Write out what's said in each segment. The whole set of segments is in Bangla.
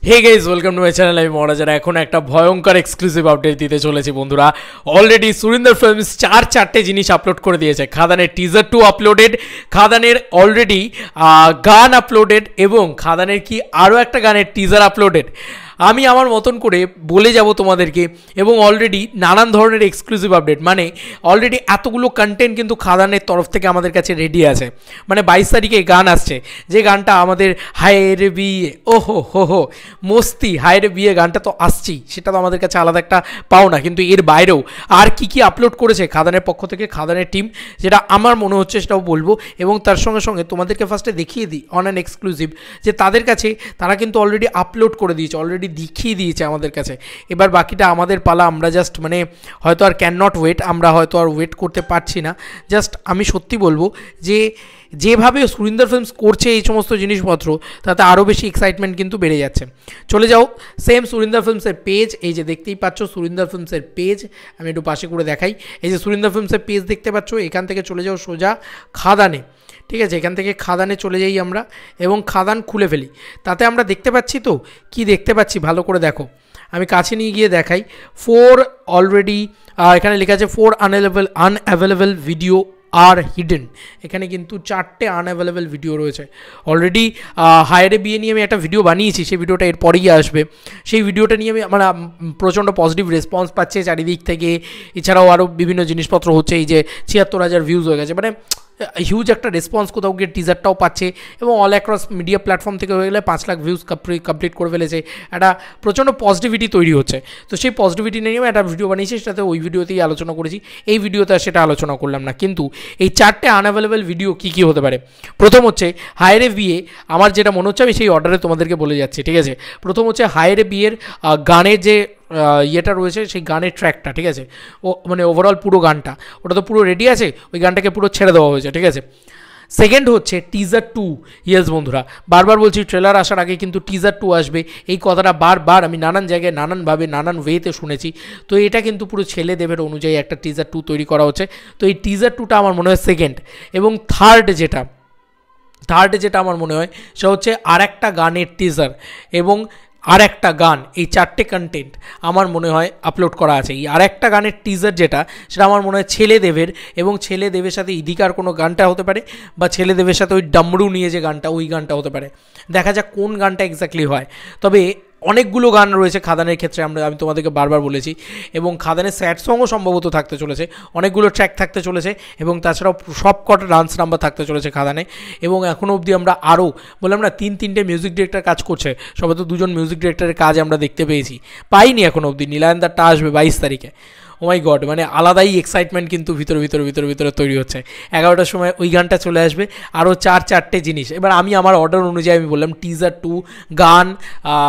Hey guys, welcome to my channel. আমি মহারাজারা এখন একটা ভয়ঙ্কর এক্সক্লুসিভ আপডেট দিতে চলেছি বন্ধুরা। অলরেডি সুরিন্দর ফিল্মস চারটে জিনিস আপলোড করে দিয়েছে। খাদানের টিজার 2 আপলোডেড, খাদানের অলরেডি গান আপলোডেড এবং খাদানের কি আরও একটা গানের টিজার আপলোডেড। আমি আমার মতন করে বলে যাব তোমাদেরকে, এবং অলরেডি নানান ধরনের এক্সক্লুসিভ আপডেট, মানে অলরেডি এতগুলো কন্টেন্ট কিন্তু খাদানের তরফ থেকে আমাদের কাছে রেডি আছে। মানে 22 তারিখে গান আসছে, যে গানটা আমাদের হায়ের বিয়ে, ওহো হো হো মস্তি, হায়ের বিয়ে গানটা তো আসছেই, সেটা তো আমাদের কাছে আলাদা একটা পাওনা। কিন্তু এর বাইরেও আর কি আপলোড করেছে খাদানের পক্ষ থেকে খাদানের টিম, যেটা আমার মনে হচ্ছে সেটাও বলবো। এবং তার সঙ্গে সঙ্গে তোমাদেরকে ফার্স্টে দেখিয়ে দিই অন অ্যান এক্সক্লুসিভ, যে তাদের কাছে তারা কিন্তু অলরেডি আপলোড করে দিয়েছে, অলরেডি দেখিয়ে দিয়েছে আমাদের কাছে। এবার বাকিটা আমাদের পালা, আমরা জাস্ট মানে হয়তো আর ক্যান নট ওয়েট, আমরা হয়তো আর ওয়েট করতে পারছি না। জাস্ট আমি সত্যি বলবো যে যেভাবে সুরিন্দর ফিল্মস করছে এই সমস্ত জিনিসপত্র, তাতে আরও বেশি এক্সাইটমেন্ট কিন্তু বেড়ে যাচ্ছে। চলে যাও সেম সুরিন্দর ফিল্মসের পেজ, এই যে দেখতেই পাচ্ছ সুরিন্দর ফিল্মসের পেজ, আমি একটু পাশে করে দেখাই। এই যে সুরিন্দর ফিল্মসের পেজ দেখতে পাচ্ছ, এখান থেকে চলে যাও সোজা খাদানে, ঠিক আছে? এখান থেকে খাদানে চলে যাই আমরা এবং খাদান খুলে ফেলি। তাতে আমরা দেখতে পাচ্ছি, তো কি দেখতে পাচ্ছি ভালো করে দেখো, আমি কাছে নিয়ে গিয়ে দেখাই। 4 অলরেডি এখানে লেখা আছে 4 আনঅ্যাভেলেবল ভিডিও আর হিডেন। এখানে কিন্তু 4টে আনঅ্যাভেলেবল ভিডিও রয়েছে। অলরেডি হায়ারে বিয়ে নিয়ে আমি একটা ভিডিও বানিয়েছি, সেই ভিডিওটা এরপরেই আসবে। সেই ভিডিওটা নিয়ে আমি আমার প্রচণ্ড পজিটিভ রেসপন্স পাচ্ছে চারিদিক থেকে। এছাড়াও আরও বিভিন্ন জিনিসপত্র হচ্ছে, এই যে 76,000 ভিউজ হয়ে গেছে, মানে হিউজ একটা রেসপন্স কোথাও গিয়ে টিজারটাও পাচ্ছে। এবং অল অ্যাক্রস মিডিয়া প্ল্যাটফর্ম থেকে হয়ে গেলে 5 লাখ ভিউজ কমপ্লিট করে ফেলেছে। একটা প্রচণ্ড পজিটিভিটি তৈরি হচ্ছে। তো সেই পজিটিভিটি নিয়ে আমি একটা ভিডিও বানিয়েছি, সেটাতে ওই ভিডিওতেই আলোচনা করেছি। এই ভিডিওতে সেটা আলোচনা করলাম না। কিন্তু এই 4টে আনঅ্যাভেলেবল ভিডিও কী কী হতে পারে? প্রথম হচ্ছে হায়ারে বিয়ে, আমার যেটা মনে হচ্ছে আমি সেই অর্ডারে তোমাদেরকে বলে যাচ্ছি, ঠিক আছে? প্রথম হচ্ছে হায়ারে বিয়ের গানের যে ইয়েটা রয়েছে, সেই গানের ট্র্যাকটা, ঠিক আছে? ও মানে ওভারঅল পুরো গানটা, ওটা তো পুরো রেডি আছে, ওই গানটাকে পুরো ছেড়ে দেওয়া হয়েছে, ঠিক আছে? সেকেন্ড হচ্ছে টিজার 2। ইয়েস বন্ধুরা, বারবার বলছি ট্রেলার আসার আগে কিন্তু টিজার 2 আসবে, এই কথাটা বারবার আমি নানান জায়গায় নানানভাবে নানান ওয়েতে শুনেছি। তো এটা কিন্তু পুরো ছেলে দেবের অনুযায়ী একটা টিজার 2 তৈরি করা হচ্ছে। তো এই টিজার 2টা আমার মনে হয় সেকেন্ড। এবং থার্ড যেটা আমার মনে হয় সেটা হচ্ছে আর একটা গানের টিজার এবং আর একটা গান। এই 4টে কন্টেন্ট আমার মনে হয় আপলোড করা আছে। এই আর একটা গানের টিজার যেটা, সেটা আমার মনে হয় ছেলে দেবের, এবং ছেলে দেবের সাথে ইদিকার কোনো গানটা হতে পারে, বা ছেলে দেবের সাথে ওই ডামরু নিয়ে যে গানটা, ওই গানটা হতে পারে। দেখা যাক কোন গানটা এক্স্যাক্টলি হয়। তবে অনেকগুলো গান রয়েছে খাদানের ক্ষেত্রে, আমি তোমাদেরকে বারবার বলেছি। এবং খাদানের স্যাড সংও সম্ভবত থাকতে চলেছে, অনেকগুলো ট্র্যাক থাকতে চলেছে, এবং তাছাড়াও সব কটা ডান্স নাম্বার থাকতে চলেছে খাদানে। এবং এখনও অবধি আমরা আরও বললাম না, 3-3টে মিউজিক ডিরেক্টর কাজ করছে, সবে তো 2জন মিউজিক ডিরেক্টরের কাজ আমরা দেখতে পাইনি এখনও অবধি। নীলায়নদারটা আসবে 22 তারিখে। ও মাই গড, মানে আলাদাই এক্সাইটমেন্ট কিন্তু ভিতরে তৈরি হচ্ছে। 11টার সময় ওই গানটা চলে আসবে, আরও 4টে জিনিস। এবার আমি আমার অর্ডার অনুযায়ী আমি বললাম টিজার 2 গান,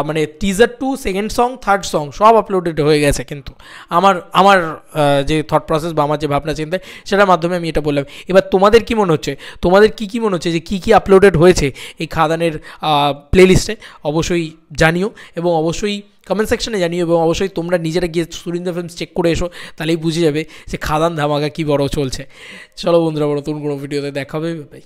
মানে teaser 2 second song third song সব আপলোডেড হয়ে গেছে। কিন্তু আমার যে থট প্রসেস বা আমার যে ভাবনা চিন্তা, সেটার মাধ্যমে আমি এটা বললাম। এবার তোমাদের কি মনে হচ্ছে, তোমাদের কী মনে হচ্ছে যে কী আপলোডেড হয়েছে এই খাদানের প্লেলিস্টে? অবশ্যই জানিও, এবং অবশ্যই কমেন্ট সেকশনে জানিও, এবং অবশ্যই তোমরা নিজেরা গিয়ে সুরিন্দর ফিল্মস চেক করে এসো, তাহলেই বুঝে যাবে যে খাদান ধামাকা কী বড় চলছে। চলো বন্ধুরা, নতুন কোনো ভিডিওতে দেখা হবে, বাই।